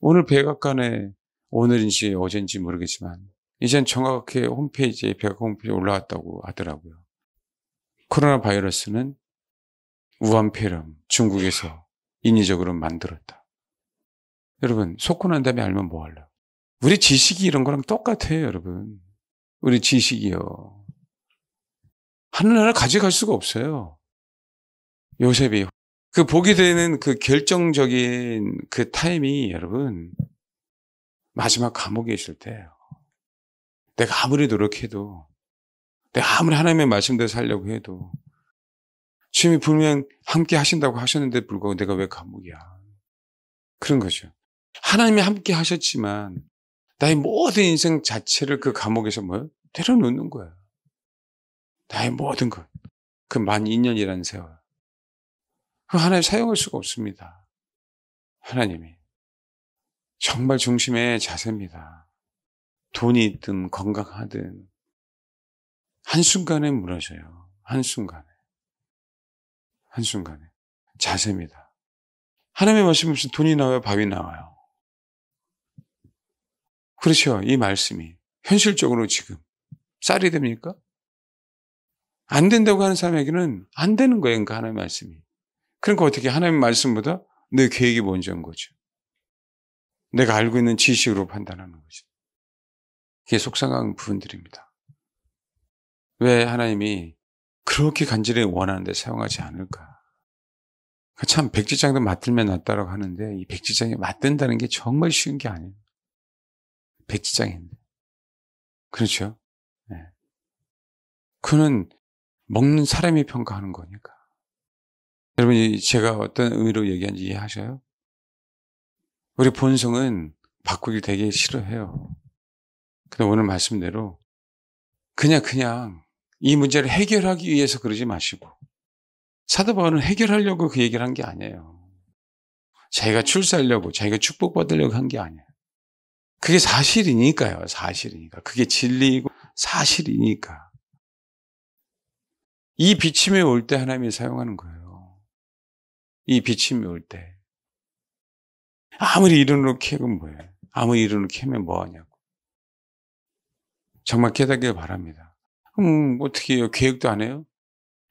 오늘 백악관에 오늘인지 어젠지 모르겠지만 이젠 정확하게 홈페이지에 백악관 홈페이지에 올라왔다고 하더라고요. 코로나 바이러스는 우한폐렴 중국에서 인위적으로 만들었다. 여러분 속고 난 다음에 알면 뭐 하려고. 우리 지식이 이런 거랑 똑같아요. 여러분. 우리 지식이요. 하늘나라 가져갈 수가 없어요. 요셉이 그 보게 되는 그 결정적인 그 타임이 여러분 마지막 감옥에 있을 때예요. 내가 아무리 노력해도 내가 아무리 하나님의 말씀대로 살려고 해도 주님이 분명 함께 하신다고 하셨는데 불구하고 내가 왜 감옥이야. 그런 거죠. 하나님이 함께 하셨지만 나의 모든 인생 자체를 그 감옥에서 뭐요? 때려놓는 거예요. 나의 모든 것. 그 12,000년이라는 세월. 그 하나님 사용할 수가 없습니다. 하나님이. 정말 중심의 자세입니다. 돈이 있든 건강하든 한순간에 무너져요. 한순간에. 한순간에. 자세입니다. 하나님의 말씀 없이 돈이 나와요? 밥이 나와요? 그렇죠. 이 말씀이. 현실적으로 지금. 쌀이 됩니까? 안 된다고 하는 사람에게는 안 되는 거예요. 그러니까 하나님의 말씀이. 그러니까 어떻게 하나님의 말씀보다 내 계획이 먼저인 거죠. 내가 알고 있는 지식으로 판단하는 거죠. 그게 속상한 부분들입니다. 왜 하나님이 그렇게 간절히 원하는데 사용하지 않을까? 참 백지장도 맞들면 낫다라고 하는데 이 백지장에 맞든다는 게 정말 쉬운 게 아니에요. 백지장인데. 그렇죠? 네. 그는 먹는 사람이 평가하는 거니까. 여러분, 제가 어떤 의미로 얘기하는지 이해하셔요? 우리 본성은 바꾸기 되게 싫어해요. 근데 오늘 말씀대로 그냥 이 문제를 해결하기 위해서 그러지 마시고 사도 바울은 해결하려고 그 얘기를 한 게 아니에요. 자기가 출세하려고 자기가 축복받으려고 한 게 아니에요. 그게 사실이니까요. 사실이니까. 그게 진리이고 사실이니까. 이 비침이 올 때 하나님이 사용하는 거예요. 이 비침이 올 때. 아무리 이론으로 캐면 뭐예요? 아무리 이론으로 캐면 뭐하냐고. 정말 깨닫길 바랍니다. 어떻게 해요? 계획도 안 해요?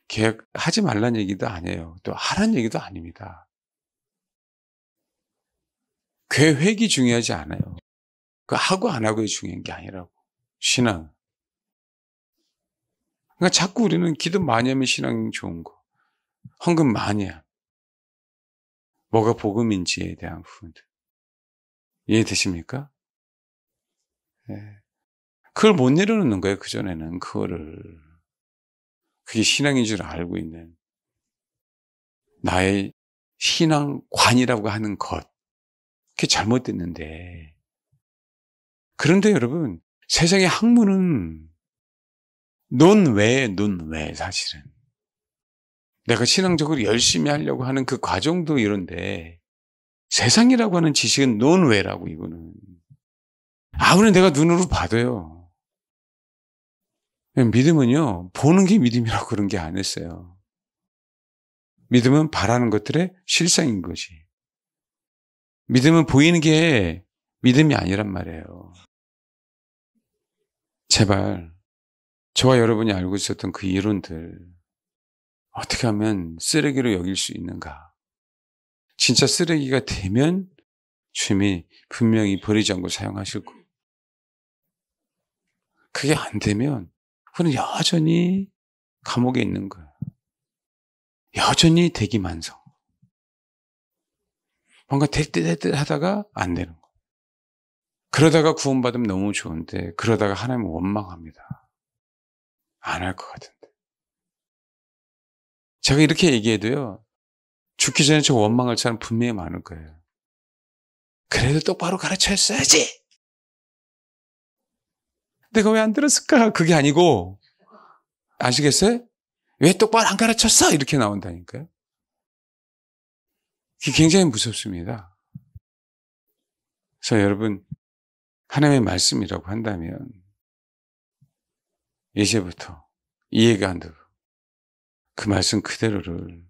계획하지 말란 얘기도 아니에요. 또 하란 얘기도 아닙니다. 계획이 중요하지 않아요. 그 하고 안 하고가 중요한 게 아니라고. 신앙. 그러니까 자꾸 우리는 기도 많이 하면 신앙이 좋은 거. 헌금 많이 하면. 뭐가 복음인지에 대한 부분들. 이해되십니까? 네. 그걸 못 내려놓는 거예요. 그전에는 그거를. 그게 신앙인 줄 알고 있는 나의 신앙관이라고 하는 것. 그게 잘못됐는데. 그런데 여러분, 세상의 학문은 논외 사실은. 내가 신앙적으로 열심히 하려고 하는 그 과정도 이런데 세상이라고 하는 지식은 논외라고 이거는. 아무리 내가 눈으로 봐도요. 믿음은요. 보는 게 믿음이라고 그런 게 아니었어요. 믿음은 바라는 것들의 실상인 거지. 믿음은 보이는 게 믿음이 아니란 말이에요. 제발 저와 여러분이 알고 있었던 그 이론들 어떻게 하면 쓰레기로 여길 수 있는가. 진짜 쓰레기가 되면 주님이 분명히 버리지 않고 사용하실 거고 그게 안 되면 그는 여전히 감옥에 있는 거예요. 여전히 대기만성. 뭔가 될 듯 하다가 안 되는 거예요. 그러다가 구원받으면 너무 좋은데 그러다가 하나님은 원망합니다. 안 할 것 같은데. 제가 이렇게 얘기해도요. 죽기 전에 저 원망할 사람 분명히 많을 거예요. 그래도 똑바로 가르쳤어야지. 내가 왜 안 들었을까? 그게 아니고 아시겠어요? 왜 똑바로 안 가르쳤어? 이렇게 나온다니까요. 그게 굉장히 무섭습니다. 그래서 여러분 하나님의 말씀이라고 한다면 이제부터 이해가 안 되고 그 말씀 그대로를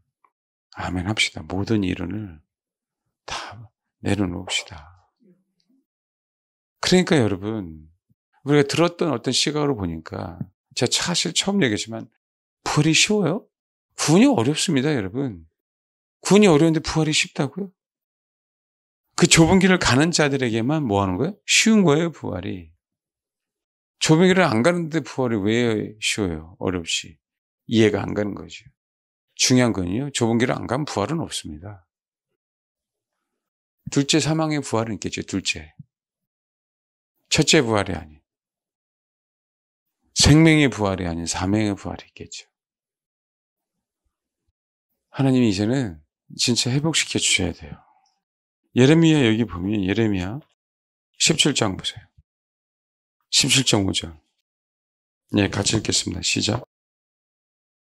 아멘 합시다. 모든 이론을 다 내려놓읍시다. 그러니까 여러분, 우리가 들었던 어떤 시각으로 보니까 제가 사실 처음 얘기했지만 부활이 쉬워요? 구원이 어렵습니다, 여러분. 구원이 어려운데 부활이 쉽다고요? 그 좁은 길을 가는 자들에게만 뭐 하는 거예요? 쉬운 거예요, 부활이. 좁은 길을 안 가는데 부활이 왜 쉬워요? 어렵지. 이해가 안 가는 거죠. 중요한 건요, 좁은 길을 안 가면 부활은 없습니다. 둘째 사망의 부활은 있겠죠, 둘째. 첫째 부활이 아닌. 생명의 부활이 아닌 사명의 부활이 있겠죠. 하나님이 이제는 진짜 회복시켜 주셔야 돼요. 예레미야 여기 보면 예레미야 17장 보세요. 17장 5절. 네, 같이 읽겠습니다. 시작.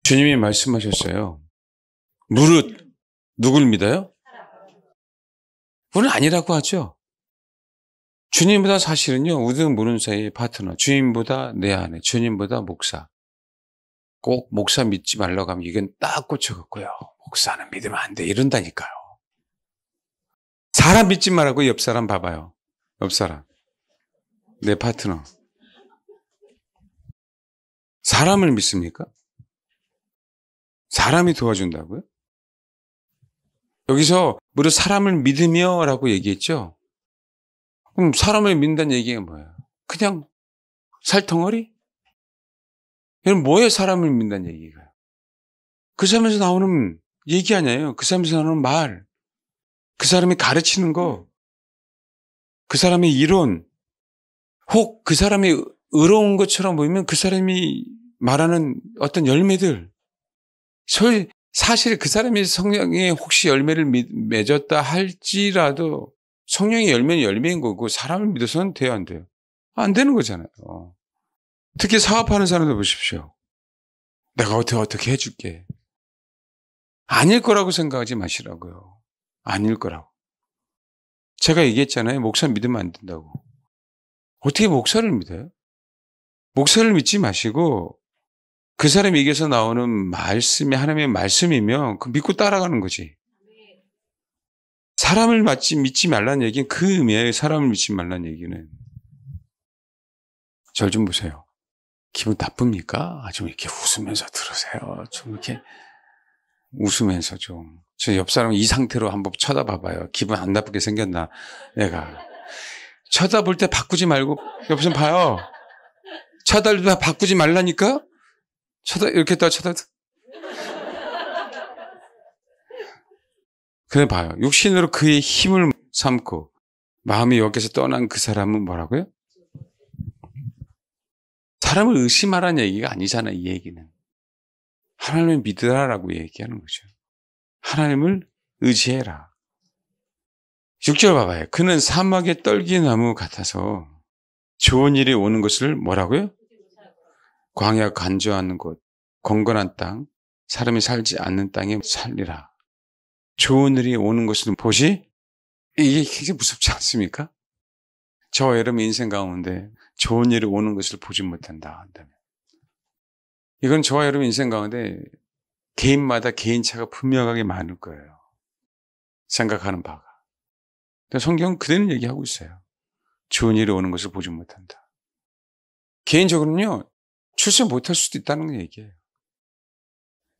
주님이 말씀하셨어요. 무릇 누굴 믿어요? 우리는 아니라고 하죠. 주님보다 사실은요, 우리도 모르는 사이의 파트너, 주님보다 내 아내, 주님보다 목사. 꼭 목사 믿지 말라고 하면 이건 딱 꽂혀갖고요. 목사는 믿으면 안 돼. 이런다니까요. 사람 믿지 말라고 옆 사람 봐봐요. 옆 사람. 내 파트너. 사람을 믿습니까? 사람이 도와준다고요? 여기서 무릇 사람을 믿으며 라고 얘기했죠? 그럼 사람을 믿는다는 얘기가 뭐예요? 그냥 살덩어리? 이건 뭐예요? 사람을 믿는다는 얘기가. 그 사람에서 나오는 얘기 아니에요. 그 사람에서 나오는 말. 그 사람이 가르치는 거. 그 사람의 이론. 혹 그 사람이 의로운 것처럼 보이면 그 사람이 말하는 어떤 열매들. 사실 그 사람이 성령에 혹시 열매를 맺었다 할지라도 성령의 열매는 열매인 거고 사람을 믿어서는 돼요, 안 돼요? 안 되는 거잖아요. 특히 사업하는 사람들 보십시오. 내가 어떻게 해줄게. 아닐 거라고 생각하지 마시라고요. 아닐 거라고. 제가 얘기했잖아요. 목사 믿으면 안 된다고. 어떻게 목사를 믿어요? 목사를 믿지 마시고 그 사람 얘기에서 나오는 말씀이 하나님의 말씀이면 그 믿고 따라가는 거지. 사람을 믿지 말라는 얘기는 그 의미예요. 사람을 믿지 말라는 얘기는. 절 좀 보세요. 기분 나쁩니까? 좀 이렇게 웃으면서 들으세요. 좀 이렇게 웃으면서 좀. 저 옆 사람 이 상태로 한번 쳐다봐봐요. 기분 안 나쁘게 생겼나, 얘가. 쳐다볼 때 바꾸지 말고 옆 사람 봐요. 쳐다볼 때 바꾸지 말라니까? 이렇게 딱 그래 봐요. 육신으로 그의 힘을 삼고 마음이 여기서 떠난 그 사람은 뭐라고요? 사람을 의심하라는 얘기가 아니잖아요. 이 얘기는. 하나님을 믿으라라고 얘기하는 거죠. 하나님을 의지해라. 6절 봐봐요. 그는 사막의 떨기나무 같아서 좋은 일이 오는 것을 뭐라고요? 광야 간조하는 곳, 건건한 땅, 사람이 살지 않는 땅에 살리라. 좋은 일이 오는 것을 보시? 이게 굉장히 무섭지 않습니까? 저 여러분 인생 가운데 좋은 일이 오는 것을 보지 못한다 한다면. 이건 저와 여러분 인생 가운데 개인마다 개인차가 분명하게 많을 거예요. 생각하는 바가. 성경은 그대로 얘기하고 있어요. 좋은 일이 오는 것을 보지 못한다. 개인적으로는요, 출세 못할 수도 있다는 얘기예요.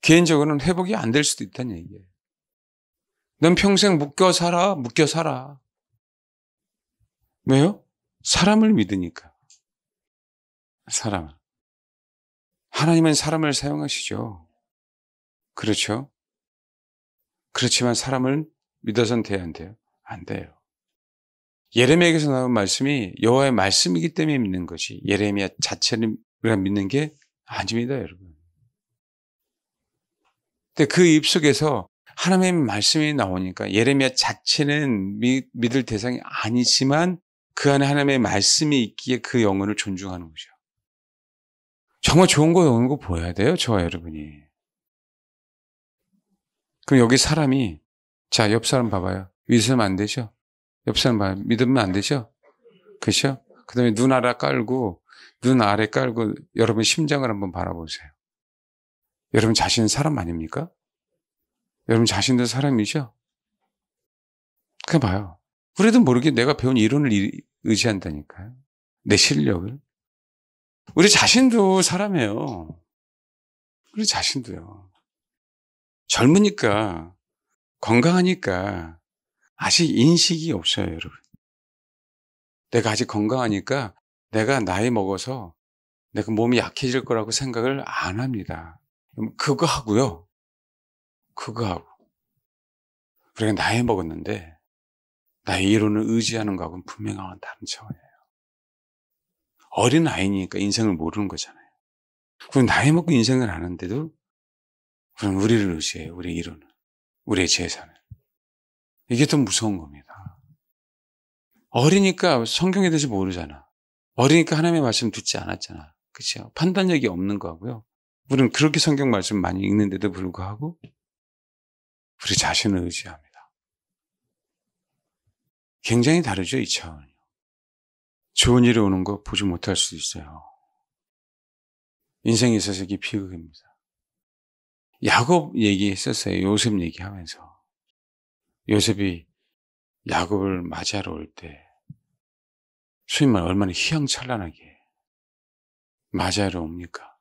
개인적으로는 회복이 안 될 수도 있다는 얘기예요. 넌 평생 묶여 살아. 왜요? 사람을 믿으니까. 사람. 하나님은 사람을 사용하시죠. 그렇죠? 그렇지만 사람을 믿어서는 돼야 안 돼요? 안 돼요. 예레미야에서 나온 말씀이 여호와의 말씀이기 때문에 믿는 것이 예레미야 자체를 우리가 믿는 게 아닙니다, 여러분. 근데 그 입속에서 하나님의 말씀이 나오니까 예레미야 자체는 믿을 대상이 아니지만 그 안에 하나님의 말씀이 있기에 그 영혼을 존중하는 거죠. 정말 좋은 거 오는 거 보여야 돼요, 저와 여러분이. 그럼 여기 사람이, 자, 옆 사람 봐봐요. 믿으면 안 되죠? 옆 사람 봐요. 믿으면 안 되죠? 그렇죠? 그 다음에 눈 아래 깔고 여러분 심장을 한번 바라보세요. 여러분 자신은 사람 아닙니까? 여러분 자신도 사람이죠? 그냥 봐요. 그래도 모르게 내가 배운 이론을 의지한다니까요. 내 실력을. 우리 자신도 사람이에요. 우리 자신도요. 젊으니까, 건강하니까 아직 인식이 없어요, 여러분. 내가 아직 건강하니까 내가 나이 먹어서 내가 몸이 약해질 거라고 생각을 안 합니다. 그거 하고요. 그거 하고. 우리가 나이 먹었는데 나의 이론을 의지하는 거하고는 분명한 다른 차원이에요. 어린 아이니까 인생을 모르는 거잖아요. 그럼 나이 먹고 인생을 아는데도 그럼 우리를 의지해요. 우리의 이론을. 우리의 재산을. 이게 더 무서운 겁니다. 어리니까 성경에 대해서 모르잖아. 어리니까 하나님의 말씀 듣지 않았잖아. 그렇죠? 판단력이 없는 거고요. 우리는 그렇게 성경 말씀 많이 읽는데도 불구하고 우리 자신을 의지합니다. 굉장히 다르죠, 이 차원이. 좋은 일이 오는 거 보지 못할 수도 있어요. 인생에 있어서 이게 비극입니다. 야곱 얘기했었어요. 요셉 얘기하면서. 요셉이 야곱을 맞이하러 올 때 소위 말 얼마나 휘황찬란하게 맞이하러 옵니까?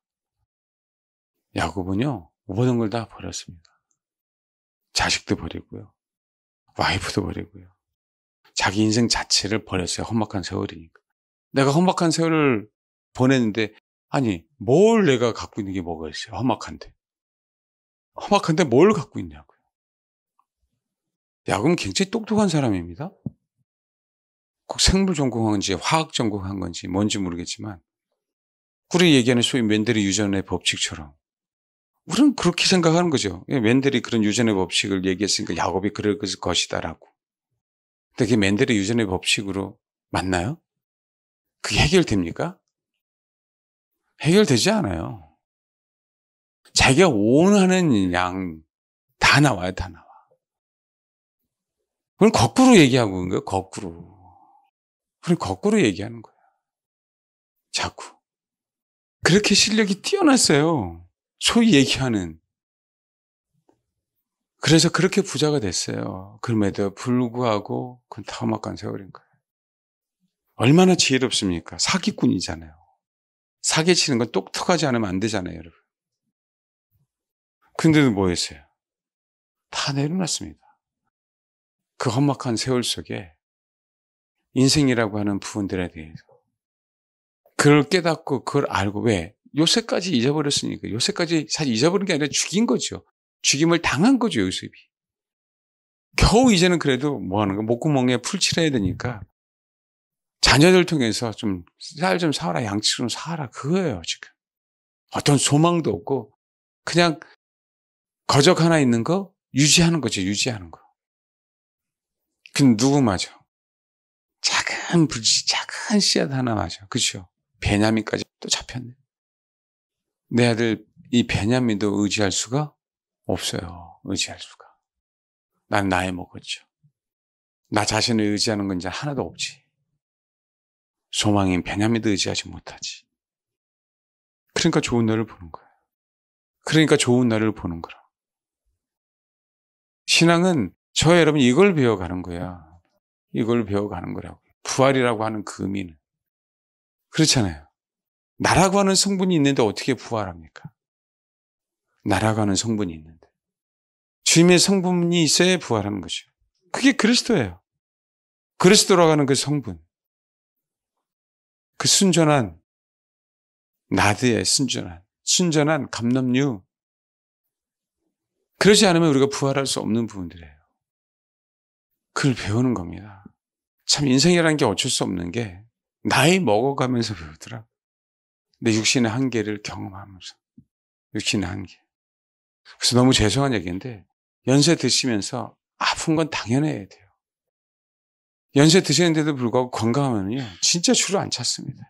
야곱은요, 모든 걸 다 버렸습니다. 자식도 버리고요. 와이프도 버리고요. 자기 인생 자체를 버렸어요. 험악한 세월이니까. 내가 험악한 세월을 보냈는데 아니 뭘 내가 갖고 있는 게 뭐가 있어요. 험악한데. 험악한데 뭘 갖고 있냐고요. 야곱은 굉장히 똑똑한 사람입니다. 꼭 생물 전공한 건지 화학 전공한 건지 뭔지 모르겠지만 우리 얘기하는 소위 멘델의 유전의 법칙처럼 우리는 그렇게 생각하는 거죠. 멘델이 그런 유전의 법칙을 얘기했으니까 야곱이 그럴 것이다라고. 근데 그게 멘델의 유전의 법칙으로 맞나요? 그게 해결됩니까? 해결되지 않아요. 자기가 원하는 양 다 나와요. 다 나와. 그건 거꾸로 얘기하고 있는 거예요. 거꾸로. 그럼 거꾸로 얘기하는 거예요. 자꾸. 그렇게 실력이 뛰어났어요. 소위 얘기하는. 그래서 그렇게 부자가 됐어요. 그럼에도 불구하고 그건 다 험악한 세월인 거예요. 얼마나 지혜롭습니까? 사기꾼이잖아요. 사기치는 건 똑똑하지 않으면 안 되잖아요, 여러분. 근데도 뭐 했어요? 다 내려놨습니다. 그 험악한 세월 속에 인생이라고 하는 부분들에 대해서 그걸 깨닫고 그걸 알고 왜? 요새까지 잊어버렸으니까. 요새까지 사실 잊어버린 게 아니라 죽인 거죠. 죽임을 당한 거죠, 요셉이. 겨우 이제는 그래도 뭐 하는 거 목구멍에 풀 칠해야 되니까 자녀들 통해서 좀 쌀 좀 사와라, 양치 좀 사와라 그거예요, 지금. 어떤 소망도 없고 그냥 거적 하나 있는 거 유지하는 거죠, 유지하는 거. 근데 누구 맞아? 작은 불씨, 작은 씨앗 하나 맞아. 그렇죠? 베냐민까지 또 잡혔네. 내 아들 이 베냐민도 의지할 수가 없어요. 의지할 수가. 난 나이 먹었죠. 나 자신을 의지하는 건 이제 하나도 없지. 소망인 베냐민도 의지하지 못하지. 그러니까 좋은 날을 보는 거예요. 그러니까 좋은 날을 보는 거라. 신앙은 저 여러분 이걸 배워가는 거야. 이걸 배워가는 거라고. 부활이라고 하는 그 의미는. 그렇잖아요. 나라고 하는 성분이 있는데 어떻게 부활합니까? 나라고 하는 성분이 있는데. 주님의 성분이 있어야 부활하는 것이요. 그게 그리스도예요. 그리스도라고 하는 그 성분. 그 순전한, 나드의 순전한 감람류. 그러지 않으면 우리가 부활할 수 없는 부분들이에요. 그걸 배우는 겁니다. 참 인생이라는 게 어쩔 수 없는 게 나이 먹어가면서 배우더라. 내 육신의 한계를 경험하면서. 육신의 한계. 그래서 너무 죄송한 얘기인데 연세 드시면서 아픈 건 당연해야 돼요. 연세 드시는데도 불구하고 건강하면요 진짜 주로 안 찾습니다.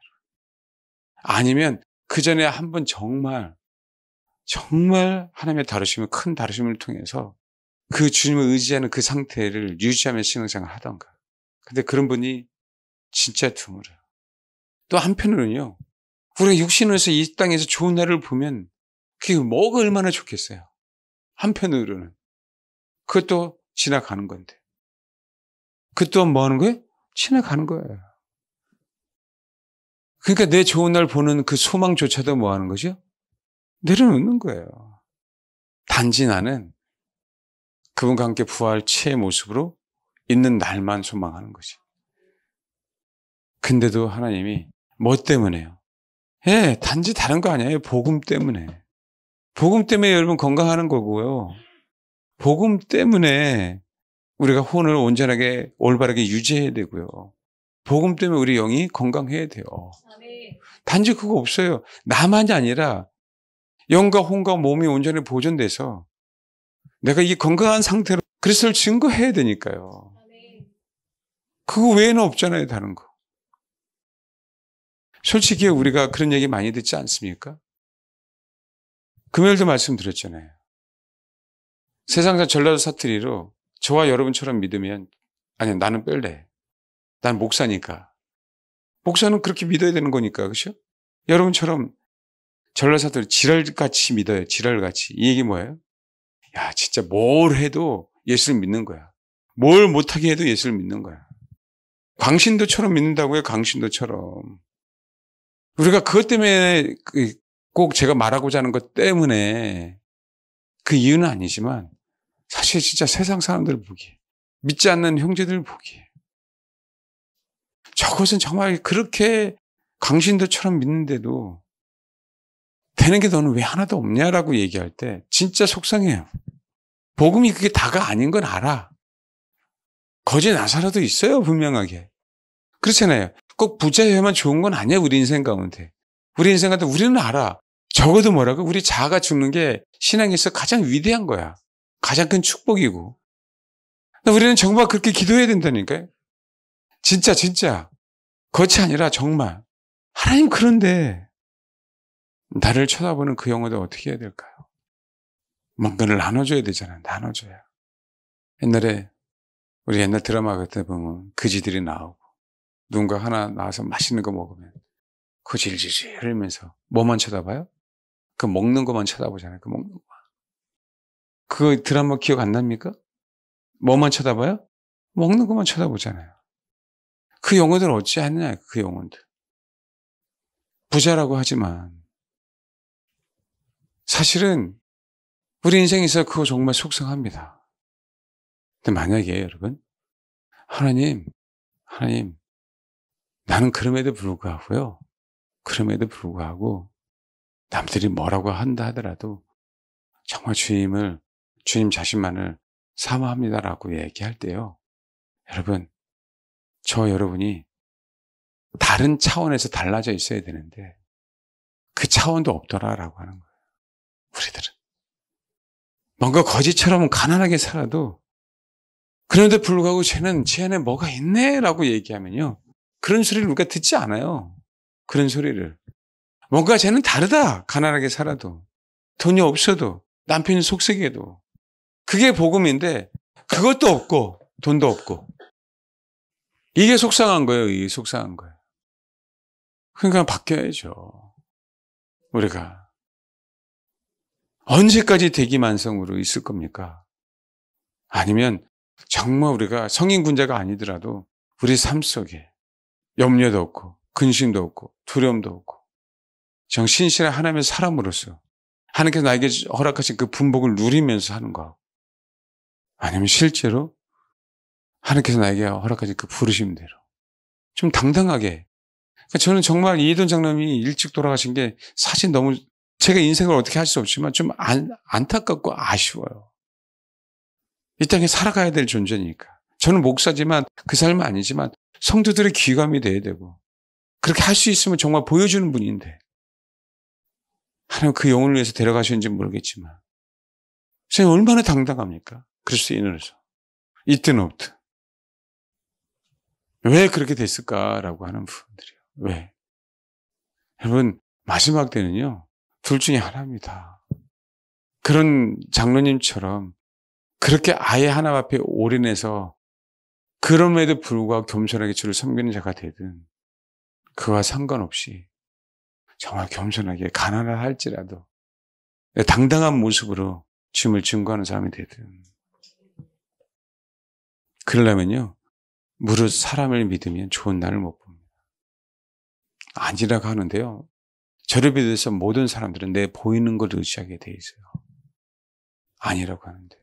아니면 그 전에 한번 정말 하나님의 다루심을 큰 다루심을 통해서 그 주님을 의지하는 그 상태를 유지하며 신앙생활을 하던가. 근데 그런 분이 진짜 드물어요. 또 한편으로는요. 우리가 육신으로서 이 땅에서 좋은 날을 보면 그게 뭐가 얼마나 좋겠어요. 한편으로는. 그것도 지나가는 건데. 그것 또한 뭐 하는 거예요? 지나가는 거예요. 그러니까 내 좋은 날 보는 그 소망조차도 뭐 하는 거죠? 내려놓는 거예요. 단지 나는 그분과 함께 부활체의 모습으로 있는 날만 소망하는 거지. 근데도 하나님이 뭐 때문에요? 예, 단지 다른 거 아니에요. 복음 때문에. 복음 때문에 여러분 건강하는 거고요. 복음 때문에 우리가 혼을 온전하게 올바르게 유지해야 되고요. 복음 때문에 우리 영이 건강해야 돼요. 단지 그거 없어요. 나만이 아니라 영과 혼과 몸이 온전히 보존돼서 내가 이 건강한 상태로 그리스도를 증거해야 되니까요. 그거 외에는 없잖아요, 다른 거. 솔직히 우리가 그런 얘기 많이 듣지 않습니까? 금요일도 말씀드렸잖아요. 세상사 전라도 사투리로 저와 여러분처럼 믿으면 아니 나는 뺄래. 난 목사니까. 목사는 그렇게 믿어야 되는 거니까. 그렇죠? 여러분처럼 전라도 사투리 지랄같이 믿어요. 지랄같이. 이 얘기 뭐예요? 야 진짜 뭘 해도 예수를 믿는 거야. 뭘 못하게 해도 예수를 믿는 거야. 광신도처럼 믿는다고요. 광신도처럼. 우리가 그것 때문에 꼭 제가 말하고자 하는 것 때문에 그 이유는 아니지만 사실 진짜 세상 사람들 보기에 믿지 않는 형제들 보기에 저것은 정말 그렇게 강신도처럼 믿는데도 되는 게 너는 왜 하나도 없냐라고 얘기할 때 진짜 속상해요. 복음이 그게 다가 아닌 건 알아. 거짓 나사라도 있어요, 분명하게. 그렇잖아요. 꼭 부자여야만 좋은 건 아니야, 우리 인생 가운데. 우리 인생 가운데 우리는 알아. 적어도 뭐라고? 우리 자아가 죽는 게 신앙에서 가장 위대한 거야. 가장 큰 축복이고. 우리는 정말 그렇게 기도해야 된다니까요. 진짜. 겉이 아니라 정말. 하나님 그런데 나를 쳐다보는 그 영혼들 어떻게 해야 될까요? 뭔가를 나눠줘야 되잖아요. 나눠줘야. 옛날에 우리 옛날 드라마 같은 데 보면 그지들이 나오고 누군가 하나 나와서 맛있는 거 먹으면 그 질질질 흘리면서 뭐만 쳐다봐요? 그 먹는 것만 쳐다보잖아요. 그 먹는 거. 그 드라마 기억 안 납니까? 뭐만 쳐다봐요? 먹는 것만 쳐다보잖아요. 그 영혼들 어찌 하느냐, 그 영혼들. 부자라고 하지만 사실은 우리 인생에서 그거 정말 속상합니다. 근데 만약에 여러분, 하나님, 나는 그럼에도 불구하고 남들이 뭐라고 한다 하더라도 정말 주님 자신만을 사모합니다라고 얘기할 때요. 여러분, 여러분이 다른 차원에서 달라져 있어야 되는데 그 차원도 없더라라고 하는 거예요. 우리들은. 뭔가 거지처럼 가난하게 살아도 그런데 불구하고 쟤는 쟤 안에 뭐가 있네라고 얘기하면요. 그런 소리를 우리가 듣지 않아요. 그런 소리를. 뭔가 쟤는 다르다. 가난하게 살아도. 돈이 없어도. 남편이 속썩여도. 그게 복음인데 그것도 없고 돈도 없고. 이게 속상한 거예요. 이게 속상한 거예요. 그러니까 바뀌어야죠. 우리가. 언제까지 대기만성으로 있을 겁니까? 아니면 정말 우리가 성인 군자가 아니더라도 우리 삶 속에 염려도 없고 근심도 없고 두려움도 없고 정 신실한 하나님의 사람으로서 하나님께서 나에게 허락하신 그 분복을 누리면서 하는 거 아니면 실제로 하나님께서 나에게 허락하신 그 부르심대로 좀 당당하게. 그러니까 저는 정말 이해돈 장로님이 일찍 돌아가신 게 사실 너무 제가 인생을 어떻게 할 수 없지만 좀 안타깝고 아쉬워요. 이 땅에 살아가야 될 존재니까. 저는 목사지만 그 삶은 아니지만 성도들의 귀감이 돼야 되고 그렇게 할 수 있으면 정말 보여주는 분인데 하나님 그 영혼을 위해서 데려가셨는지 모르겠지만 선생님 얼마나 당당합니까? 그리스도인으로서. 있든 없든. 왜 그렇게 됐을까라고 하는 부분들이요. 왜? 여러분 마지막 때는요. 둘 중에 하나입니다. 그런 장로님처럼 그렇게 아예 하나님 앞에 올인해서 그럼에도 불구하고 겸손하게 주를 섬기는 자가 되든 그와 상관없이 정말 겸손하게 가난을 할지라도 당당한 모습으로 주님을 증거하는 사람이 되든 그러려면요. 무릇 사람을 믿으면 좋은 날을 못 봅니다. 아니라고 하는데요. 저를 비롯해서 모든 사람들은 내 보이는 걸 의지하게 돼 있어요. 아니라고 하는데.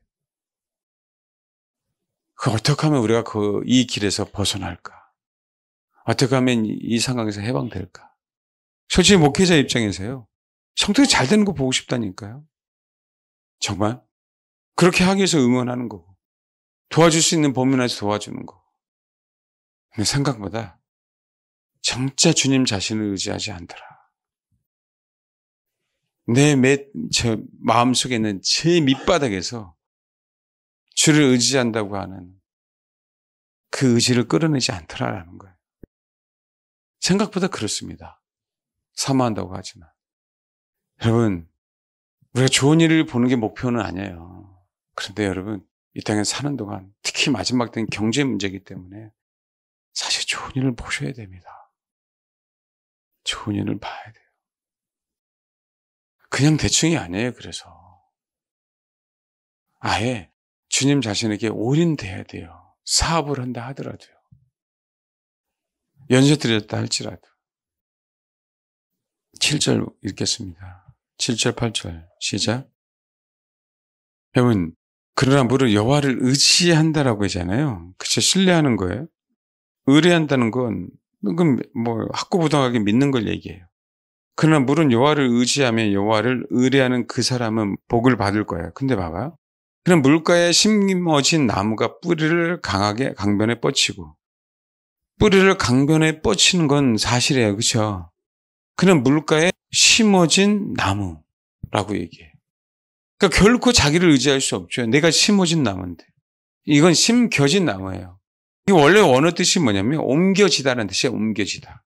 어떻게 하면 우리가 이 길에서 벗어날까? 어떻게 하면 이 상황에서 해방될까? 솔직히 목회자 입장에서요. 성도가 잘 되는 거 보고 싶다니까요. 정말. 그렇게 하기 위해서 응원하는 거고. 도와줄 수 있는 범위 내에서 도와주는 거고. 근데 생각보다 진짜 주님 자신을 의지하지 않더라. 제 마음속에 있는 제 밑바닥에서 주를 의지한다고 하는 그 의지를 끌어내지 않더라라는 거예요. 생각보다 그렇습니다. 사모한다고 하지만. 여러분, 우리가 좋은 일을 보는 게 목표는 아니에요. 그런데 여러분, 이 땅에 사는 동안 특히 마지막 때는 경제 문제이기 때문에 사실 좋은 일을 보셔야 됩니다. 좋은 일을 봐야 돼요. 그냥 대충이 아니에요. 그래서 아예 주님 자신에게 올인돼야 돼요. 사업을 한다 하더라도요. 연세 드렸다 할지라도. 7절 읽겠습니다. 7절 8절 시작. 여러분, 그러나 무릇 여호와를 의지한다라고 하잖아요. 그쵸? 신뢰하는 거예요. 의뢰한다는 건 학구부동하게 믿는 걸 얘기해요. 그러나 물은 여호와를 의지하면 여호와를 의뢰하는 그 사람은 복을 받을 거예요. 근데 봐봐요. 그럼 물가에 심어진 나무가 뿌리를 강하게 강변에 뻗치고, 뿌리를 강변에 뻗치는 건 사실이에요. 그렇죠? 그럼 물가에 심어진 나무라고 얘기해요. 그러니까 결코 자기를 의지할 수 없죠. 내가 심어진 나무인데. 이건 심겨진 나무예요. 이 원래 원어 뜻이 뭐냐면 옮겨지다라는 뜻이에요. 옮겨지다.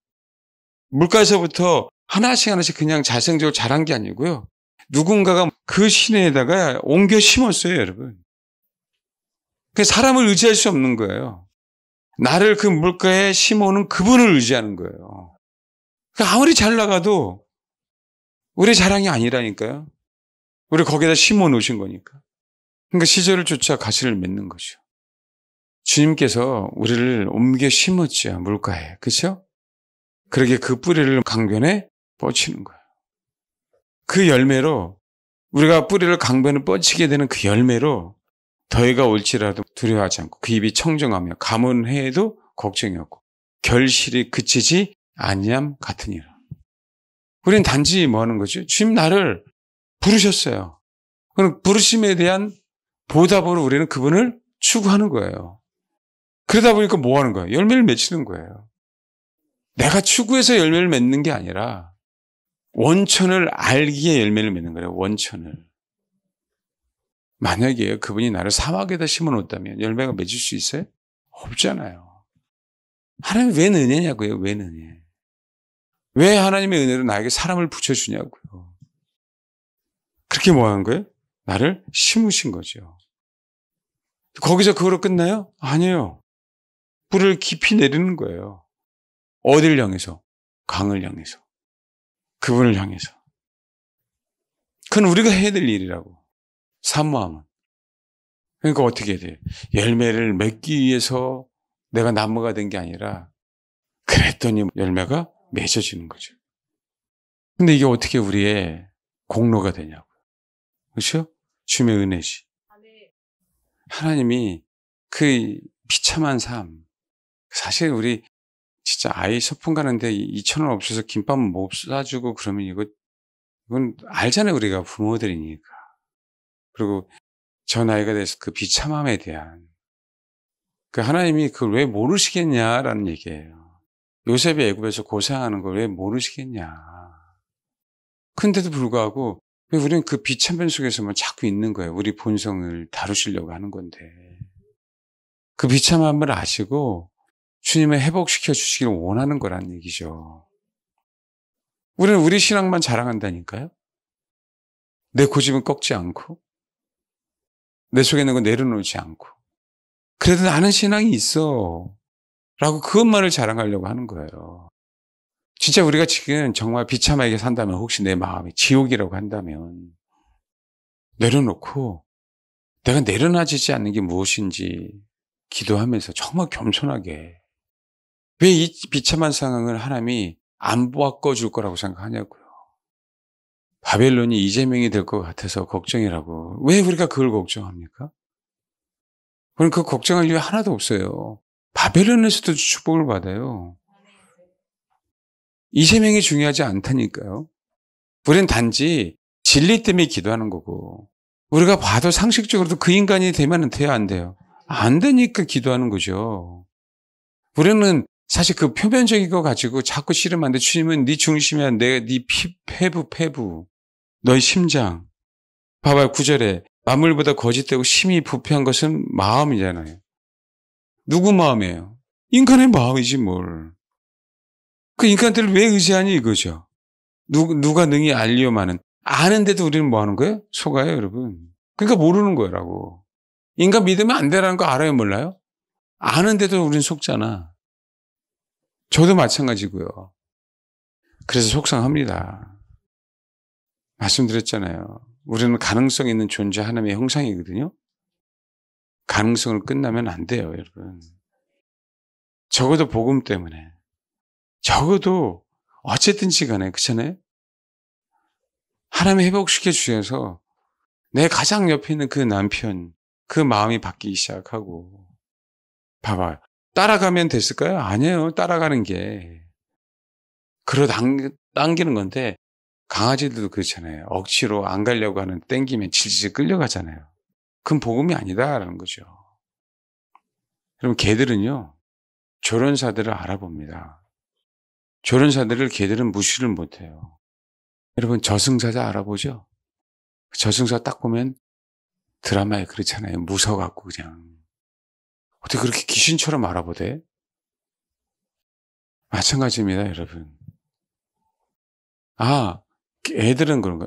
물가에서부터 하나씩 그냥 자생적으로 자란 게 아니고요. 누군가가 그 시내에다가 옮겨 심었어요, 여러분. 사람을 의지할 수 없는 거예요. 나를 그 물가에 심어놓은 그분을 의지하는 거예요. 아무리 잘 나가도 우리 자랑이 아니라니까요. 우리 거기다 심어 놓으신 거니까. 그러니까 시절을 쫓아 가시를 맺는 거죠. 주님께서 우리를 옮겨 심었죠, 물가에. 그렇죠? 그러게 그 뿌리를 강변에 뻗치는 거예요. 그 열매로 우리가 뿌리를 강변에 뻗치게 되는 그 열매로 더위가 올지라도 두려워하지 않고 그 입이 청정하며 가문해에도 걱정이 없고 결실이 그치지 아니함 같으니라. 우리는 단지 뭐 하는 거죠? 주님 나를 부르셨어요. 그럼 부르심에 대한 보답으로 우리는 그분을 추구하는 거예요. 그러다 보니까 뭐 하는 거예요? 열매를 맺히는 거예요. 내가 추구해서 열매를 맺는 게 아니라 원천을 알기에 열매를 맺는 거예요. 원천을. 만약에 그분이 나를 사막에다 심어놓았다면 열매가 맺을 수 있어요? 없잖아요. 하나님 왜 은혜냐고요? 왜 은혜? 왜 하나님의 은혜로 나에게 사람을 붙여주냐고요. 그렇게 뭐 하는 거예요? 나를 심으신 거죠. 거기서 그거로 끝나요? 아니에요. 뿌리를 깊이 내리는 거예요. 어딜 향해서? 강을 향해서. 그분을 향해서. 그건 우리가 해야 될 일이라고. 사모함은. 그러니까 어떻게 해야 돼요? 열매를 맺기 위해서 내가 나무가 된 게 아니라 그랬더니 열매가 맺어지는 거죠. 근데 이게 어떻게 우리의 공로가 되냐고요. 그렇죠? 주님의 은혜지. 하나님이 그 비참한 삶. 사실 우리 진짜 아이 소풍 가는데 2,000원 없어서 김밥 못 사주고 그러면 이건 알잖아요. 우리가 부모들이니까. 그리고 저 나이가 돼서 그 비참함에 대한 그 하나님이 그걸 왜 모르시겠냐라는 얘기예요. 요셉이 애굽에서 고생하는 걸 왜 모르시겠냐. 근데도 불구하고 왜 우리는 그 비참함 속에서만 자꾸 있는 거예요. 우리 본성을 다루시려고 하는 건데. 그 비참함을 아시고 주님을 회복시켜 주시기를 원하는 거란 얘기죠. 우리는 우리 신앙만 자랑한다니까요. 내 고집은 꺾지 않고 내 속에 있는 거 내려놓지 않고 그래도 나는 신앙이 있어 라고 그것만을 자랑하려고 하는 거예요. 진짜 우리가 지금 정말 비참하게 산다면 혹시 내 마음이 지옥이라고 한다면 내려놓고 내가 내려놔지지 않는 게 무엇인지 기도하면서 정말 겸손하게 왜 이 비참한 상황을 하나님이 안 바꿔줄 거라고 생각하냐고요. 바벨론이 이재명이 될 것 같아서 걱정이라고. 왜 우리가 그걸 걱정합니까? 우리는 그 걱정할 이유 하나도 없어요. 바벨론에서도 축복을 받아요. 이재명이 중요하지 않다니까요. 우리는 단지 진리 때문에 기도하는 거고, 우리가 봐도 상식적으로도 그 인간이 되면 돼야 안 돼요? 안 되니까 기도하는 거죠. 우리는 사실 그 표면적인 거 가지고 자꾸 씨름하면 안 돼. 주님은 네 중심이야. 네 폐부. 너의 심장. 봐봐요. 9절에 만물보다 거짓되고 심히 부패한 것은 마음이잖아요. 누구 마음이에요? 인간의 마음이지 뭘. 그 인간들을 왜 의지하니 이거죠. 누가 능히 알리오마는. 아는데도 우리는 뭐 하는 거예요? 속아요, 여러분. 그러니까 모르는 거라고. 인간 믿으면 안 되라는 거 알아요, 몰라요? 아는데도 우리는 속잖아. 저도 마찬가지고요. 그래서 속상합니다. 말씀드렸잖아요. 우리는 가능성 있는 존재 하나님의 형상이거든요. 가능성을 끝나면 안 돼요, 여러분. 적어도 복음 때문에. 적어도 어쨌든지 간에 그렇잖아요. 하나님이 회복시켜 주셔서 내 가장 옆에 있는 그 남편, 그 마음이 바뀌기 시작하고. 봐봐요. 따라가면 됐을까요? 아니에요. 따라가는 게. 당기는 건데 강아지들도 그렇잖아요. 억지로 안 가려고 하는 땡기면 질질 끌려가잖아요. 그건 복음이 아니다라는 거죠. 그럼 개들은요. 조련사들을 알아봅니다. 조련사들을 개들은 무시를 못해요. 여러분 저승사자 알아보죠? 저승사 딱 보면 드라마에 그렇잖아요. 무서워갖고 그냥. 어떻게 그렇게 귀신처럼 알아보대? 마찬가지입니다, 여러분. 애들은 그런가?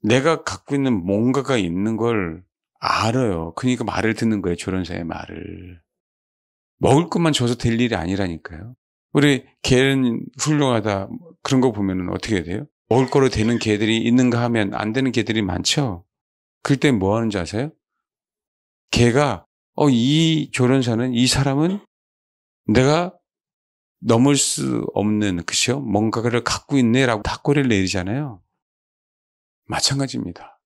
내가 갖고 있는 뭔가가 있는 걸 알아요. 그러니까 말을 듣는 거예요, 조련사의 말을. 먹을 것만 줘서 될 일이 아니라니까요. 우리 개는 훌륭하다 그런 거 보면은 어떻게 돼요? 먹을 거로 되는 개들이 있는가 하면 안 되는 개들이 많죠. 그럴 땐 뭐 하는지 아세요? 개가 이 조련사는 이 사람은 내가 넘을 수 없는 그죠? 뭔가를 갖고 있네라고 닭고리를 내리잖아요. 마찬가지입니다.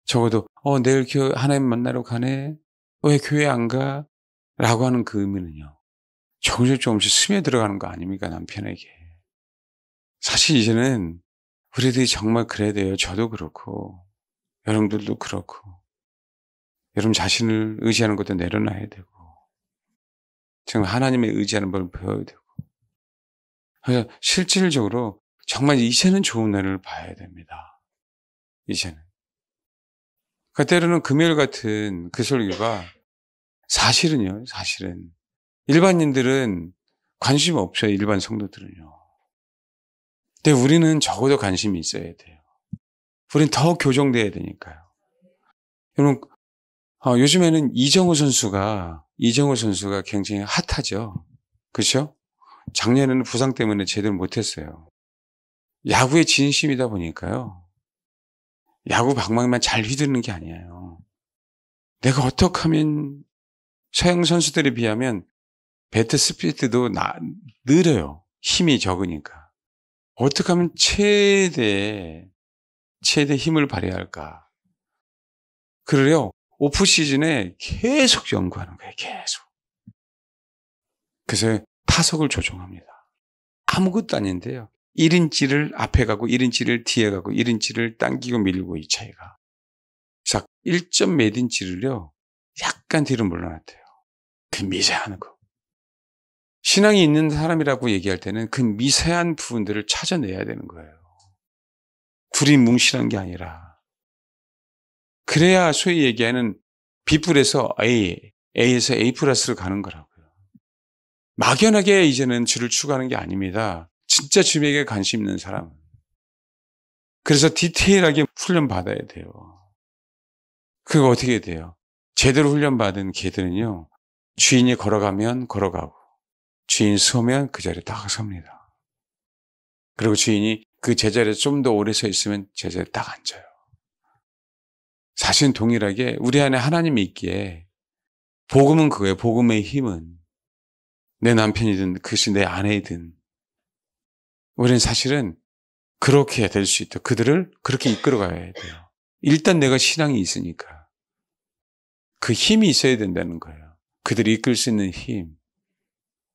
적어도 내일 하나님 만나러 가네. 왜 교회 안 가? 라고 하는 그 의미는요. 조금씩 스며들어가는 거 아닙니까? 남편에게. 사실 이제는 우리들이 정말 그래야 돼요. 저도 그렇고 여러분들도 그렇고 여러분 자신을 의지하는 것도 내려놔야 되고 정말 하나님의 의지하는 법을 배워야 되고 그래서 실질적으로 정말 이제는 좋은 날을 봐야 됩니다. 이제는. 그러니까 때로는 금요일 같은 그 설교가 사실은 일반인들은 관심 없어요. 일반 성도들은요. 근데 우리는 적어도 관심이 있어야 돼요. 우리는 더 교정돼야 되니까요. 여러분, 요즘에는 이정우 선수가 굉장히 핫하죠. 그렇죠? 작년에는 부상 때문에 제대로 못했어요. 야구에 진심이다 보니까요. 야구 방망이만 잘 휘두르는 게 아니에요. 내가 어떻게 하면 서양 선수들에 비하면 배트 스피드도 느려요. 힘이 적으니까. 어떻게 하면 최대 힘을 발휘해야 할까. 그래요. 오프 시즌에 계속 연구하는 거예요. 계속. 그래서 타석을 조종합니다. 아무것도 아닌데요. 1인치를 앞에 가고 1인치를 뒤에 가고 1인치를 당기고 밀고 이 차이가. 자, 1점 몇 인치를요. 약간 뒤로 물러났대요. 그 미세한 거. 신앙이 있는 사람이라고 얘기할 때는 그 미세한 부분들을 찾아내야 되는 거예요. 둘이 뭉실한 게 아니라. 그래야 소위 얘기하는 B뿔에서 A에서 A 플러스로 가는 거라고요. 막연하게 이제는 주를 추구하는 게 아닙니다. 진짜 주님에게 관심 있는 사람은. 그래서 디테일하게 훈련받아야 돼요. 그거 어떻게 돼요? 제대로 훈련받은 개들은요. 주인이 걸어가면 걸어가고 주인 서면 그 자리에 딱 섭니다. 그리고 주인이 그 제자리에 좀 더 오래 서 있으면 제자리에 딱 앉아요. 사실은 동일하게 우리 안에 하나님이 있기에 복음은 그거예요. 복음의 힘은 내 남편이든 그것이 내 아내이든 우리는 사실은 그렇게 될 수 있다. 그들을 그렇게 이끌어가야 돼요. 일단 내가 신앙이 있으니까. 그 힘이 있어야 된다는 거예요. 그들이 이끌 수 있는 힘.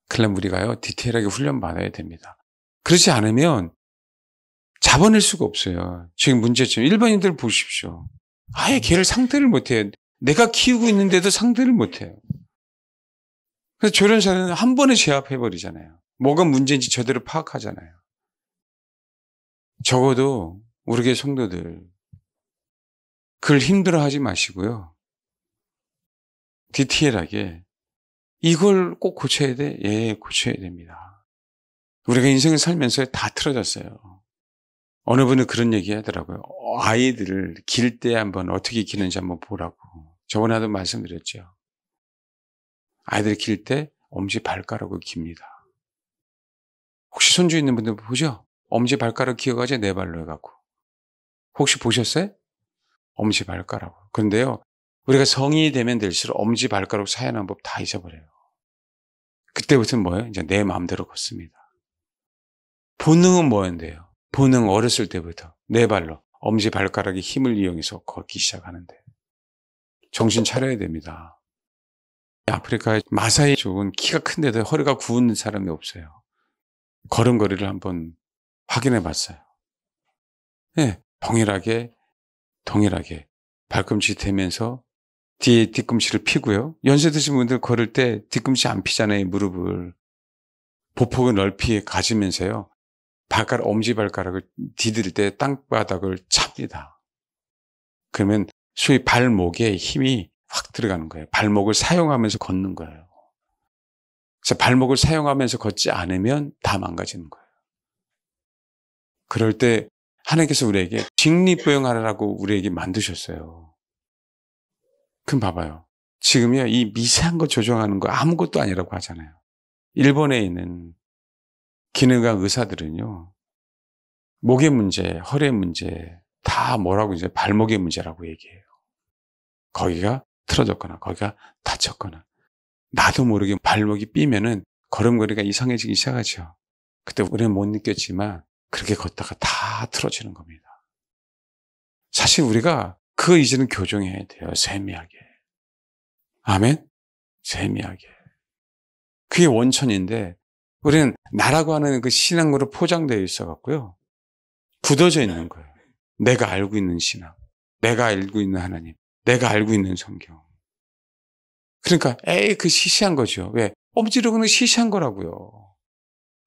그럼 우리가요, 디테일하게 훈련받아야 됩니다. 그렇지 않으면 잡아낼 수가 없어요. 지금 문제점. 일반인들 보십시오. 아예 걔를 상대를 못해요. 내가 키우고 있는데도 상대를 못해요. 그래서 저런 사람은 한 번에 제압해버리잖아요. 뭐가 문제인지 제대로 파악하잖아요. 적어도 우리 교회 성도들 그걸 힘들어하지 마시고요. 디테일하게 이걸 꼭 고쳐야 돼? 예, 고쳐야 됩니다. 우리가 인생을 살면서 다 틀어졌어요. 어느 분은 그런 얘기 하더라고요. 아이들을 길 때 한번 어떻게 기는지 한번 보라고. 저번에도 말씀드렸죠. 아이들 길 때 엄지발가락을 깁니다. 혹시 손주 있는 분들 보죠? 엄지발가락 기어가지고 네 발로 해갖고. 혹시 보셨어요? 엄지발가락. 그런데요, 우리가 성인이 되면 될수록 엄지발가락 사용하는 법 다 잊어버려요. 그때부터는 뭐예요? 이제 내 마음대로 걷습니다. 본능은 뭐였는데요? 본능 어렸을 때부터 네 발로 엄지발가락의 힘을 이용해서 걷기 시작하는데 정신 차려야 됩니다. 아프리카의 마사이 족은 키가 큰데도 허리가 굽은 사람이 없어요. 걸음걸이를 한번 확인해 봤어요. 네, 동일하게 발꿈치 대면서 뒤에 뒤꿈치를 피고요. 연세 드신 분들 걸을 때 뒤꿈치 안 피잖아요. 무릎을. 보폭을 넓이 가지면서요. 엄지발가락을 디딜 때 땅바닥을 찹니다. 그러면 소위 발목에 힘이 확 들어가는 거예요. 발목을 사용하면서 걷는 거예요. 그래서 발목을 사용하면서 걷지 않으면 다 망가지는 거예요. 그럴 때 하나님께서 우리에게 직립보행하라고 우리에게 만드셨어요. 그럼 봐봐요. 지금요, 이 미세한 거 조정하는 거 아무것도 아니라고 하잖아요. 일본에 있는 기능의학 의사들은요, 목의 문제, 허리의 문제, 다 뭐라고 이제 발목의 문제라고 얘기해요. 거기가 틀어졌거나, 거기가 다쳤거나, 나도 모르게 발목이 삐면은 걸음걸이가 이상해지기 시작하죠. 그때 우리는 못 느꼈지만, 그렇게 걷다가 다 틀어지는 겁니다. 사실 우리가 그거 이제는 교정해야 돼요. 세미하게. 아멘? 세미하게. 그게 원천인데 우리는 나라고 하는 그 신앙으로 포장되어 있어 갖고요. 굳어져 있는 거예요. 내가 알고 있는 신앙. 내가 알고 있는 하나님. 내가 알고 있는 성경. 그러니까 그 시시한 거죠. 왜? 엄지로 그는 시시한 거라고요.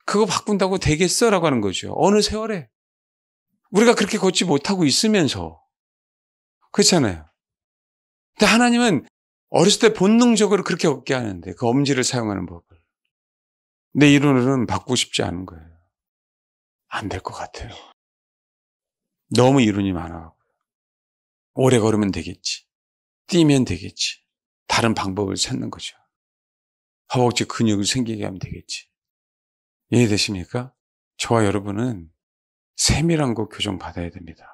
그거 바꾼다고 되겠어라고 하는 거죠. 어느 세월에. 우리가 그렇게 걷지 못하고 있으면서. 그렇잖아요. 근데 하나님은 어렸을 때 본능적으로 그렇게 걷게 하는데 그 엄지를 사용하는 법을. 내 이론으로는 바꾸고 싶지 않은 거예요. 안 될 것 같아요. 너무 이론이 많아가지고. 오래 걸으면 되겠지. 뛰면 되겠지. 다른 방법을 찾는 거죠. 허벅지 근육을 생기게 하면 되겠지. 이해되십니까? 저와 여러분은 세밀한 거 교정 받아야 됩니다.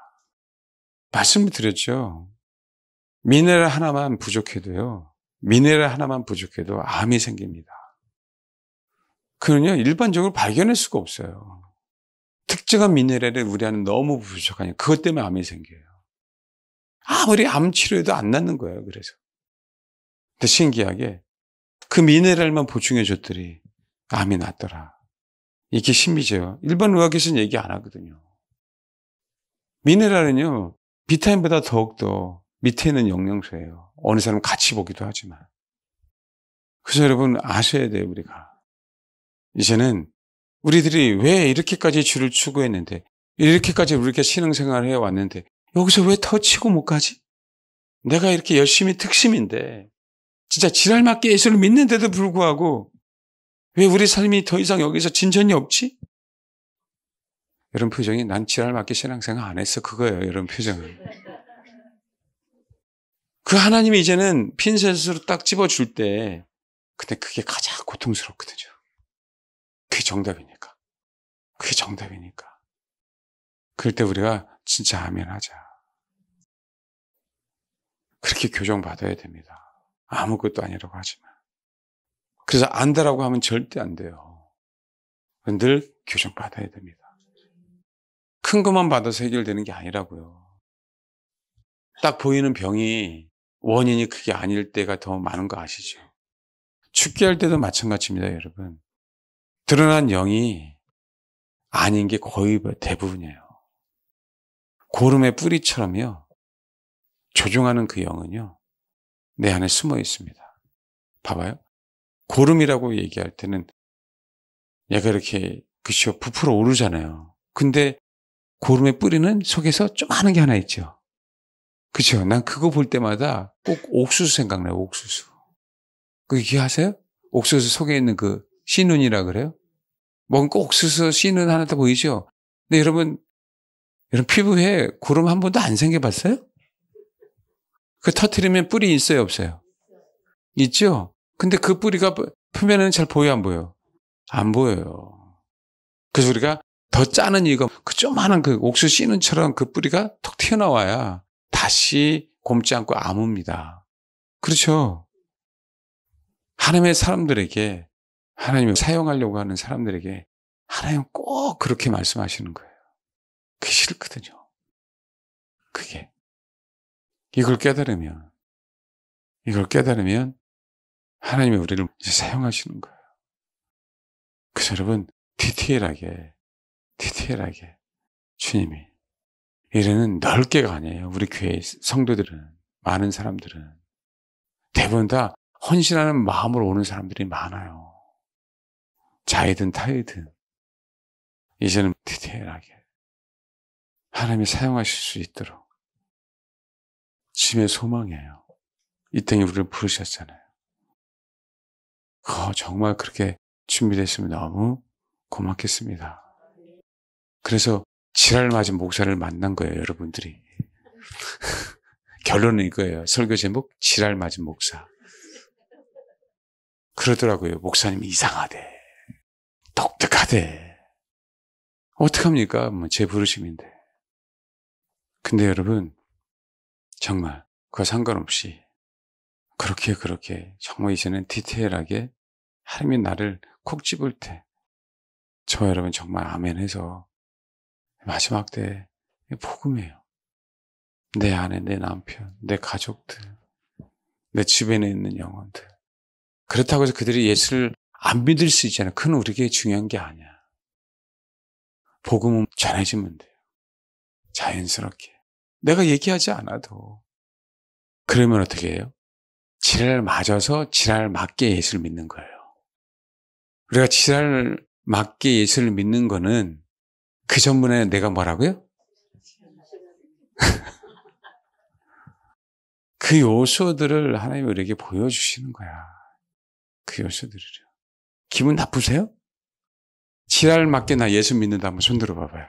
말씀을 드렸죠. 미네랄 하나만 부족해도 암이 생깁니다. 그는요, 일반적으로 발견할 수가 없어요. 특정한 미네랄이 우리 안에 너무 부족하니 그것 때문에 암이 생겨요. 아무리 암 치료해도 안 낫는 거예요. 그래서. 근데 신기하게 그 미네랄만 보충해 줬더니 암이 낫더라. 이게 신비죠. 일반 의학에서는 얘기 안 하거든요. 미네랄은요, 비타민보다 더욱더 밑에 있는 영양소예요. 어느 사람은 같이 보기도 하지만. 그래서 여러분 아셔야 돼요, 우리가. 이제는 우리들이 왜 이렇게까지 주를 추구했는데, 이렇게까지 우리가 신앙생활을 해왔는데, 여기서 왜 더 치고 못 가지? 내가 이렇게 열심히 특심인데, 진짜 지랄맞게 예수를 믿는데도 불구하고, 왜 우리 삶이 더 이상 여기서 진전이 없지? 이런 표정이 난 지랄맞게 신앙생활 안 했어. 그거예요, 이런 표정은. 그 하나님이 이제는 핀셋으로 딱 집어줄 때, 근데 그게 가장 고통스럽거든요. 그게 정답이니까. 그럴 때 우리가 진짜 아멘 하자. 그렇게 교정받아야 됩니다. 아무것도 아니라고 하지만. 그래서 안다라고 하면 절대 안 돼요. 늘 교정받아야 됩니다. 큰 것만 받아서 해결되는 게 아니라고요. 딱 보이는 병이 원인이 그게 아닐 때가 더 많은 거 아시죠? 축기할 때도 마찬가지입니다, 여러분. 드러난 영이 아닌 게 거의 대부분이에요. 고름의 뿌리처럼요. 조종하는 그 영은요. 내 안에 숨어 있습니다. 봐봐요. 고름이라고 얘기할 때는 얘가 이렇게 그쵸 부풀어 오르잖아요. 근데 고름의 뿌리는 속에서 조그마한 게 하나 있죠. 그쵸? 난 그거 볼 때마다 꼭 옥수수 생각나요. 옥수수. 그 기억하세요? 옥수수 속에 있는 그 씨눈이라 그래요? 뭔가 옥수수 씨눈 하나 더 보이죠? 근데 여러분 피부에 고름 한 번도 안 생겨봤어요? 그 터트리면 뿔이 있어요, 없어요? 있죠? 근데 그 뿌리가 표면에는 잘 보여, 안 보여? 안 보여요. 그래서 우리가 더 짜는 이유가 그 조그마한 그 옥수수 씨눈처럼 그 뿌리가 톡 튀어나와야 다시 곪지 않고 아뭅니다. 그렇죠? 하나님의 사람들에게, 하나님을 사용하려고 하는 사람들에게 하나님 꼭 그렇게 말씀하시는 거예요. 그게 싫거든요. 그게. 이걸 깨달으면 하나님이 우리를 이제 사용하시는 거예요. 그래서 여러분, 디테일하게 주님이 이래는 넓게가 아니에요. 우리 교회 성도들은, 많은 사람들은 대부분 다 헌신하는 마음으로 오는 사람들이 많아요. 자이든 타이든 이제는 디테일하게 하나님이 사용하실 수 있도록 주님의 소망이에요. 이 땅에 우리를 부르셨잖아요. 정말 그렇게 준비됐으면 너무 고맙겠습니다. 그래서 지랄 맞은 목사를 만난 거예요, 여러분들이. 결론은 이거예요. 설교 제목, 지랄 맞은 목사. 그러더라고요. 목사님이 이상하대. 독특하대. 어떡합니까? 제 부르심인데. 근데 여러분, 정말 그와 상관없이 그렇게 정말 이제는 디테일하게 하나님이 나를 콕 집을 때 저와 여러분 정말 아멘 해서 마지막 때 복음이에요. 내 아내, 내 남편, 내 가족들, 내 주변에 있는 영혼들. 그렇다고 해서 그들이 예수를 안 믿을 수 있잖아요. 그건 우리에게 중요한 게 아니야. 복음은 전해지면 돼요. 자연스럽게. 내가 얘기하지 않아도. 그러면 어떻게 해요? 지랄 맞아서 지랄 맞게 예수를 믿는 거예요. 우리가 지랄 맞게 예수를 믿는 거는 그 전문에 내가 뭐라고요? 그 요소들을 하나님이 우리에게 보여주시는 거야. 그 요소들을요. 기분 나쁘세요? 지랄 맞게 나 예수 믿는다 한번 손들어 봐봐요.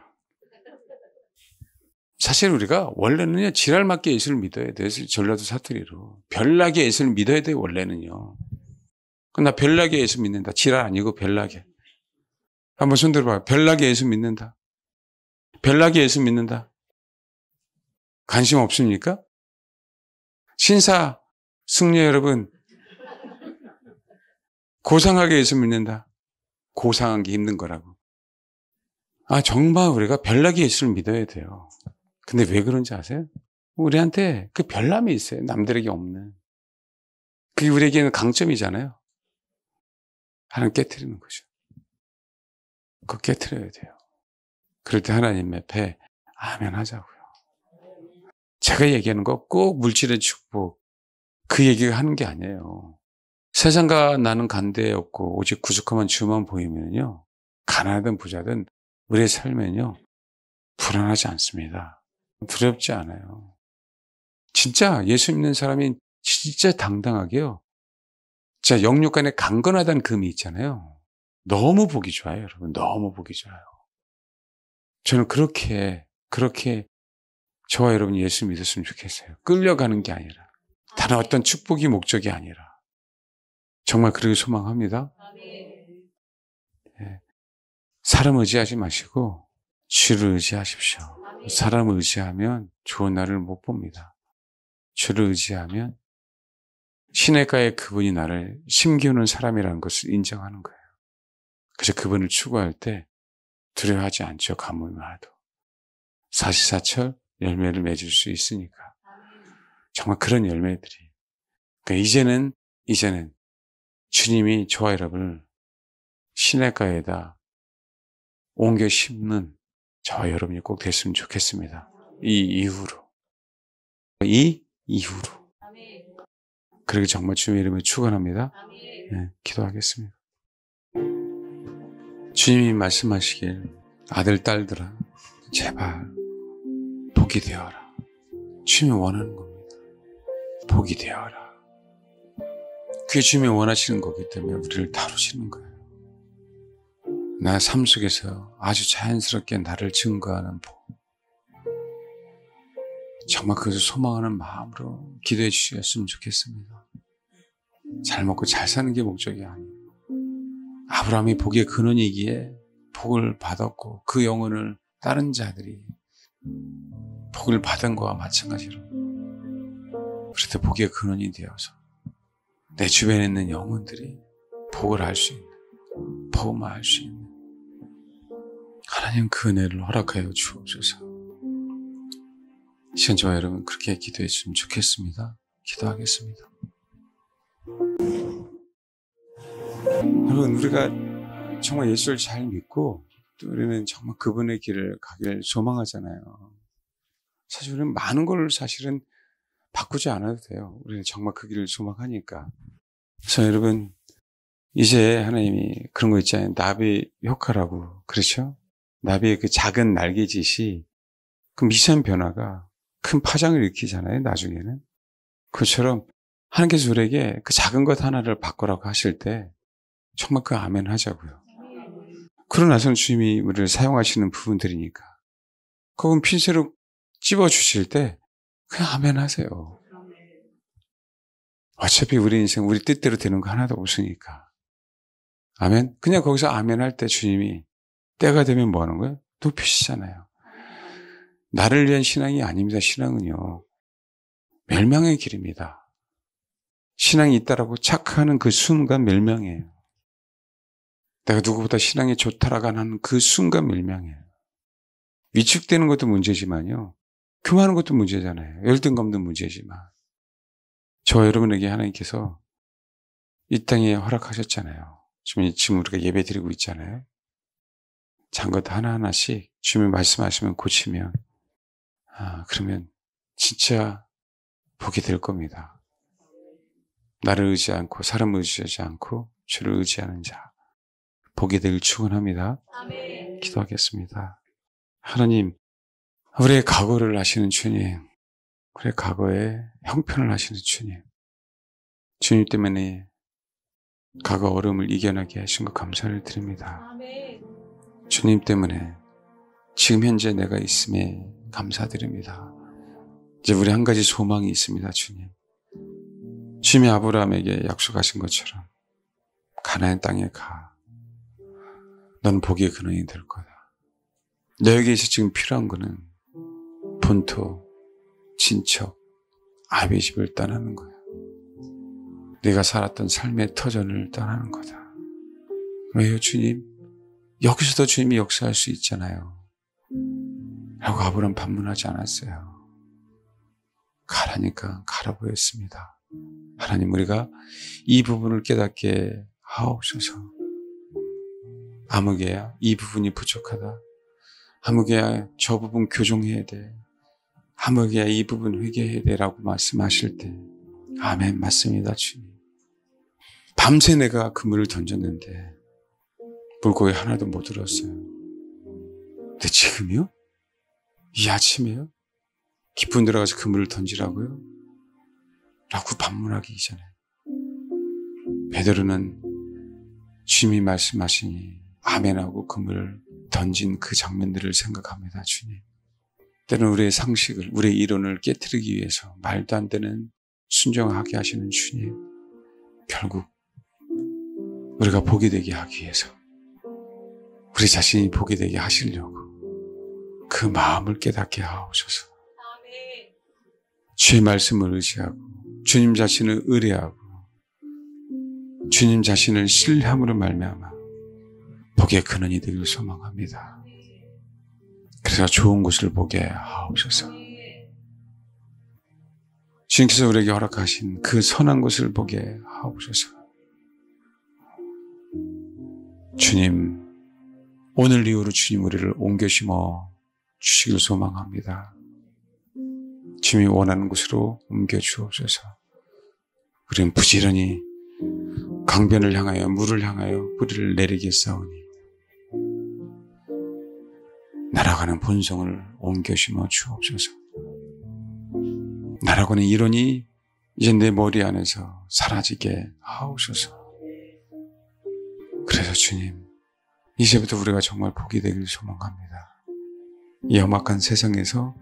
사실 우리가 원래는요, 지랄 맞게 예수를 믿어야 돼요. 전라도 사투리로. 별나게 예수를 믿어야 돼요, 원래는요. 나 별나게 예수 믿는다. 지랄 아니고 별나게. 한번 손들어 봐요. 별나게 예수 믿는다. 별나게 예수 믿는다. 관심 없습니까? 신사, 승려 여러분. 고상하게 예수 믿는다. 고상한 게 힘든 거라고. 정말 우리가 별나게 예수를 믿어야 돼요. 근데 왜 그런지 아세요? 우리한테 그 별남이 있어요. 남들에게 없는. 그게 우리에게는 강점이잖아요. 하나님 깨트리는 거죠. 그거 깨트려야 돼요. 그럴 때 하나님 앞에 아멘 하자고요. 제가 얘기하는 거 꼭 물질의 축복, 그 얘기가 하는 게 아니에요. 세상과 나는 관계 없고 오직 구속함한 주만 보이면요, 가난하든 부자든 우리의 삶은요 불안하지 않습니다. 두렵지 않아요. 진짜 예수 믿는 사람이 진짜 당당하게요, 진짜 영육간에 강건하다는 금이 있잖아요. 너무 보기 좋아요, 여러분. 너무 보기 좋아요. 저는 그렇게 저와 여러분이 예수 믿었으면 좋겠어요. 끌려가는 게 아니라, 다른 어떤 축복이 목적이 아니라 정말 그러기 소망합니다. 네. 사람 의지하지 마시고 주를 의지하십시오. 사람을 의지하면 좋은 날을 못 봅니다. 주를 의지하면 시냇가에 그분이 나를 심기우는 사람이라는 것을 인정하는 거예요. 그래서 그분을 추구할 때 두려워하지 않죠. 가뭄이 와도. 사시사철 열매를 맺을 수 있으니까. 정말 그런 열매들이. 그러니까 이제는 주님이 저와 여러분을 시냇가에다 옮겨 심는 저와 여러분이 꼭 됐으면 좋겠습니다. 이 이후로. 그렇게 정말 주님의 이름을 축원합니다. 네, 기도하겠습니다. 주님이 말씀하시길 아들, 딸들아, 제발 복이 되어라. 주님이 원하는 겁니다. 복이 되어라. 그게 주님이 원하시는 거기 때문에 우리를 다루시는 거예요. 나 삶 속에서 아주 자연스럽게 나를 증거하는 복. 정말 그것을 소망하는 마음으로 기도해 주셨으면 좋겠습니다. 잘 먹고 잘 사는 게 목적이 아니에요. 아브라함이 복의 근원이기에 복을 받았고 그 영혼을 다른 자들이 복을 받은 거와 마찬가지로 그래도 복의 근원이 되어서 내 주변에 있는 영혼들이 복을 알 수 있는, 복음을 알 수 있는 하나님 그 은혜를 허락하여 주옵소서. 시간 저와 여러분 그렇게 기도해 주시면 좋겠습니다. 기도하겠습니다. 여러분, 우리가 정말 예수를 잘 믿고 또 우리는 정말 그분의 길을 가기를 소망하잖아요. 사실 우리는 많은 걸 사실은 바꾸지 않아도 돼요. 우리는 정말 그 길을 소망하니까. 그래서 여러분, 이제 하나님이 그런 거 있잖아요. 나비 효과라고. 그렇죠? 나비의 그 작은 날개짓이 그 미세한 변화가 큰 파장을 일으키잖아요. 나중에는. 그것처럼 하나님께서 우리에게 그 작은 것 하나를 바꾸라고 하실 때 정말 그 아멘 하자고요. 그러고 나서는 주님이 우리를 사용하시는 부분들이니까. 그건 핀셋으로 찝어주실 때 그냥 아멘 하세요. 어차피 우리 인생 우리 뜻대로 되는 거 하나도 없으니까. 아멘. 그냥 거기서 아멘 할 때 주님이 때가 되면 뭐 하는 거예요? 높이시잖아요. 나를 위한 신앙이 아닙니다. 신앙은요. 멸망의 길입니다. 신앙이 있다라고 착각하는 그 순간 멸망이에요. 내가 누구보다 신앙이 좋다라고 하는 그 순간 멸망이에요. 위축되는 것도 문제지만요. 교만하는 것도 문제잖아요. 열등감도 문제지만. 저와 여러분에게 하나님께서 이 땅에 허락하셨잖아요. 지금 우리가 예배 드리고 있잖아요. 작은 것 하나하나씩 주님이 말씀하시면 고치면 그러면 진짜 복이 될 겁니다. 나를 의지하지 않고 사람을 의지하지 않고 주를 의지하는 자 복이 되길 축원합니다. 아멘. 기도하겠습니다. 하나님, 우리의 각오를 아시는 주님, 우리의 과거에 형편을 하시는 주님, 주님 때문에 과거 어려움을 이겨나게 하신 것 감사를 드립니다. 아멘. 주님 때문에 지금 현재 내가 있음에 감사드립니다. 이제 우리 한 가지 소망이 있습니다. 주님, 주님이 아브라함에게 약속하신 것처럼 가나안 땅에 가. 너는 복의 근원이 될 거다. 너에게서 지금 필요한 거는 본토, 친척, 아비의 집을 떠나는 거야. 네가 살았던 삶의 터전을 떠나는 거다. 왜요, 주님? 여기서도 주님이 역사할 수 있잖아요. 라고 아브라함 반문하지 않았어요. 가라니까 가라고 했습니다. 하나님, 우리가 이 부분을 깨닫게 하옵소서. 아무개야 이 부분이 부족하다. 아무개야 저 부분 교정해야 돼. 아무개야 이 부분 회개해야 돼 라고 말씀하실 때 아멘, 맞습니다. 주님. 밤새 내가 그물을 던졌는데 물고기 하나도 못 들었어요. 근데 지금요? 이 아침에요? 깊은 데 들어가서 그물을 던지라고요? 라고 반문하기 이전에 베드로는 주님이 말씀하시니 아멘하고 그물을 던진 그 장면들을 생각합니다. 주님, 때로는 우리의 상식을, 우리의 이론을 깨트리기 위해서 말도 안 되는 순종하게 하시는 주님, 결국 우리가 복이 되게 하기 위해서 우리 자신이 복이 되게 하시려고 그 마음을 깨닫게 하옵소서. 주의 말씀을 의지하고 주님 자신을 의뢰하고 주님 자신을 신뢰함으로 말미암아 복의 근원이 되길 소망합니다. 그래서 좋은 곳을 보게 하옵소서. 주님께서 우리에게 허락하신 그 선한 곳을 보게 하옵소서. 주님, 오늘 이후로 주님 우리를 옮겨 심어 주시길 소망합니다. 주님이 원하는 곳으로 옮겨 주옵소서. 우리는 부지런히 강변을 향하여 물을 향하여 뿌리를 내리겠사오니 날아가는 본성을 옮겨 심어 주옵소서. 날아가는 이론이 이제 내 머리 안에서 사라지게 하옵소서. 그래서 주님, 이제부터 우리가 정말 복이 되길 소망합니다. 이 험악한 세상에서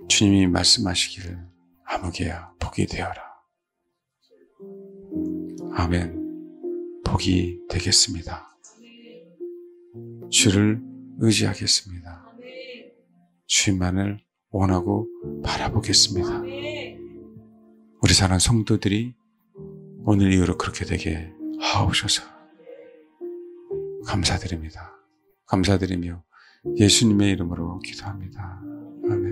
주님이 말씀하시기를 아무개야 복이 되어라. 아멘. 복이 되겠습니다. 주를 의지하겠습니다. 주님만을 원하고 바라보겠습니다. 우리 사랑하는 성도들이 오늘 이후로 그렇게 되게 하옵소서. 감사드립니다. 감사드리며 예수님의 이름으로 기도합니다. 아멘.